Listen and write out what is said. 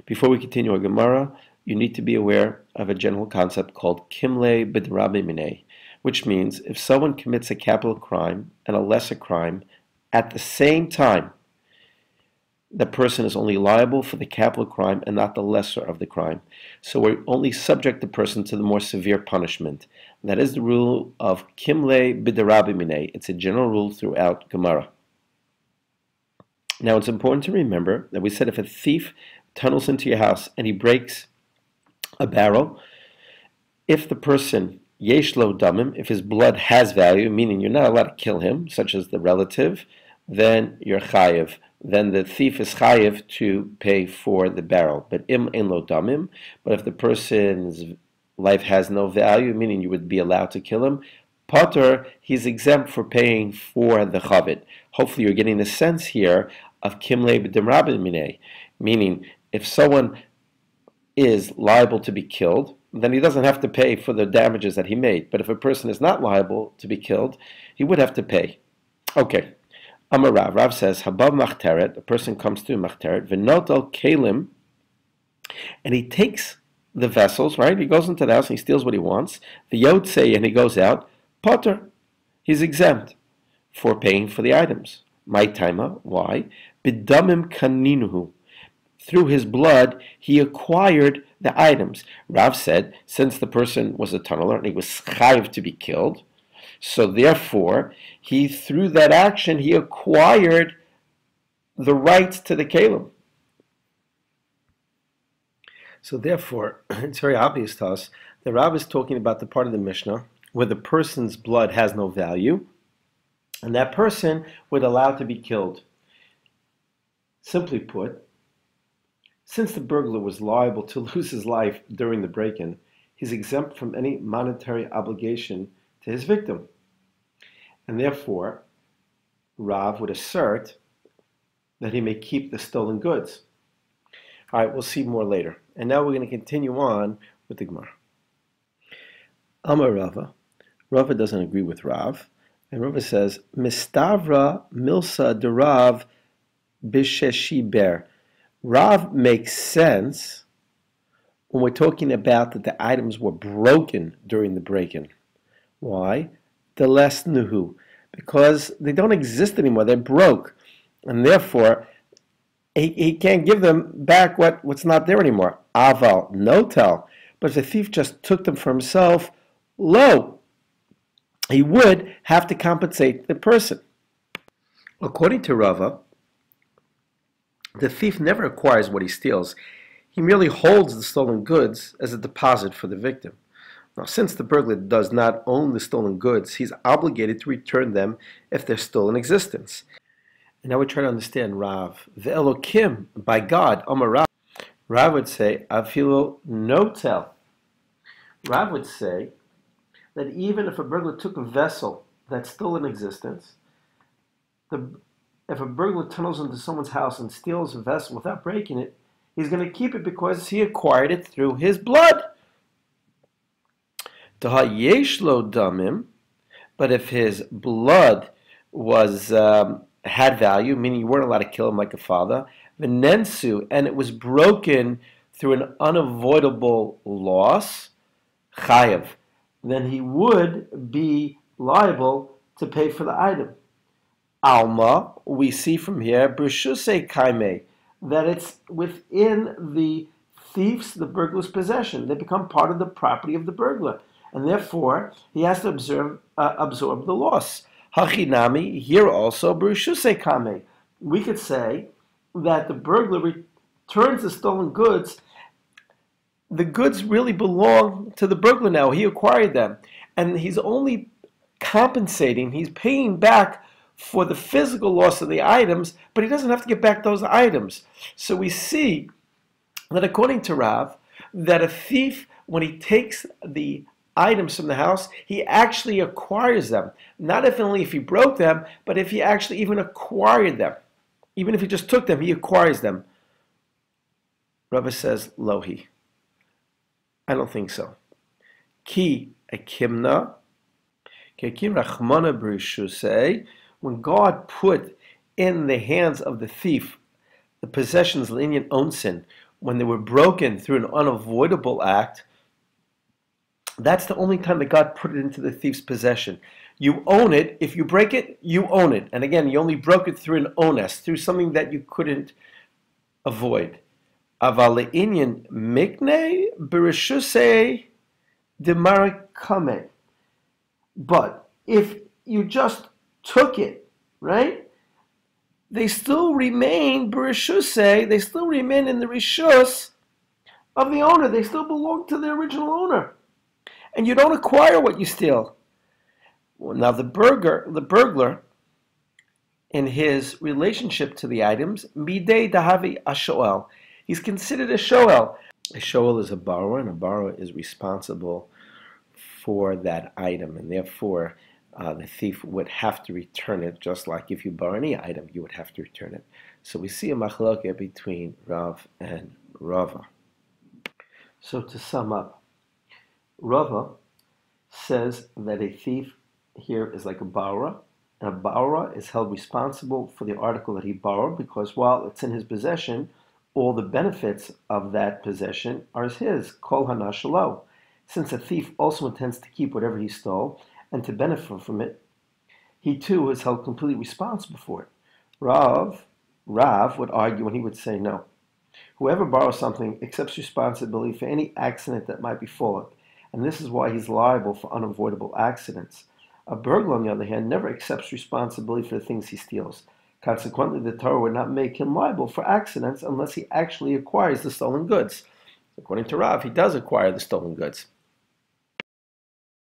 Before we continue our Gemara, you need to be aware of a general concept called Kimle B'Drabi Minei, which means if someone commits a capital crime and a lesser crime at the same time, the person is only liable for the capital crime and not the lesser of the crime. So we only subject the person to the more severe punishment. That is the rule of Kimle B'Drabi Minei. It's a general rule throughout Gemara. Now it's important to remember that we said if a thief tunnels into your house and he breaks a barrel, if the person yesh lo damim, if his blood has value, meaning you're not allowed to kill him, such as the relative, then you're chayiv. Then the thief is chayiv to pay for the barrel. But im ein lo damim, but if the person's life has no value, meaning you would be allowed to kill him, Potter, he's exempt for paying for the chavit. Hopefully you're getting the sense here of Kimle B'Drabi Minei, meaning if someone is liable to be killed, then he doesn't have to pay for the damages that he made. But if a person is not liable to be killed, he would have to pay. Okay. Amar Rav. Rav says, Habab Machteret, a person comes to Machteret, V'notel Kalim, and he takes the vessels, right? He goes into the house and he steals what he wants. The Yotzei, and he goes out. Potter, he's exempt for paying for the items. My taima, why? Bidamim kaninuhu. Through his blood, he acquired the items. Rav said, since the person was a tunneler and he was chayiv to be killed, so therefore, through that action, he acquired the right to the kalim. So therefore, it's very obvious to us that Rav is talking about the part of the Mishnah where the person's blood has no value, and that person would allow to be killed. Simply put, since the burglar was liable to lose his life during the break-in, he's exempt from any monetary obligation to his victim. And therefore, Rav would assert that he may keep the stolen goods. All right, we'll see more later. And now we're going to continue on with the Gemara. Amar Rava. Rava doesn't agree with Rav. And Rava says, Mistavra milsa de Rav b'sheshiber. Rav makes sense when we're talking about that the items were broken during the break-in. Why? The less nuhu. Because they don't exist anymore. They're broke. And therefore, he can't give them back what's not there anymore. Aval, no tell. But if the thief just took them for himself, lo, he would have to compensate the person. According to Rava, the thief never acquires what he steals. He merely holds the stolen goods as a deposit for the victim. Now, since the burglar does not own the stolen goods, he's obligated to return them if they're still in existence. And now we try to understand Rav. The Elokim, by God, Amar Rav. Rav would say, Afilu no tell. Rav would say that even if a burglar took a vessel that's still in existence, if a burglar tunnels into someone's house and steals a vessel without breaking it, he's going to keep it because he acquired it through his blood. Taha yesh lo damim, but if his blood was had value, meaning you weren't allowed to kill him like a father, v'nensu, and it was broken through an unavoidable loss, chayav, then he would be liable to pay for the item. Alma, we see from here, b'rshusei kaimei, that it's within the thief's, the burglar's possession. They become part of the property of the burglar. And therefore, he has to absorb the loss. Hachinami, here also, b'rshusei kaimei. We could say that the burglar returns the stolen goods. The goods really belong to the burglar now. He acquired them. And he's only compensating, he's paying back for the physical loss of the items, but he doesn't have to get back those items. So we see that according to Rav, that a thief, when he takes the items from the house, he actually acquires them. Not if only if he broke them, but if he actually even acquired them. Even if he just took them, he acquires them. Rava says, Lohi. I don't think so. Ki akimna, ki akim rachmana b'rshusei. When God put in the hands of the thief the possessions l'inyan onsin, when they were broken through an unavoidable act, that's the only time that God put it into the thief's possession. You own it. If you break it, you own it. And again, you only broke it through an onus, through something that you couldn't avoid. Aval inyan mikne bereshuse demarakame. But if you just took it, right? They still remain bereshuse. They still remain in the rishus of the owner. They still belong to the original owner. And you don't acquire what you steal. Well, now the burglar, in his relationship to the items, midei dahavi ashoel, he's considered a shoel. A shoel is a borrower, and a borrower is responsible for that item, and therefore the thief would have to return it, just like if you borrow any item, you would have to return it. So we see a machloket between Rav and Rava. So to sum up, Rava says that a thief here is like a borrower, and a borrower is held responsible for the article that he borrowed because while it's in his possession, all the benefits of that possession are his, kol hana shelo. Since a thief also intends to keep whatever he stole and to benefit from it, he too is held completely responsible for it. Rav would argue and he would say no. Whoever borrows something accepts responsibility for any accident that might befall it, and this is why he's liable for unavoidable accidents. A burglar, on the other hand, never accepts responsibility for the things he steals. Consequently, the Torah would not make him liable for accidents unless he actually acquires the stolen goods. According to Rav, he does acquire the stolen goods.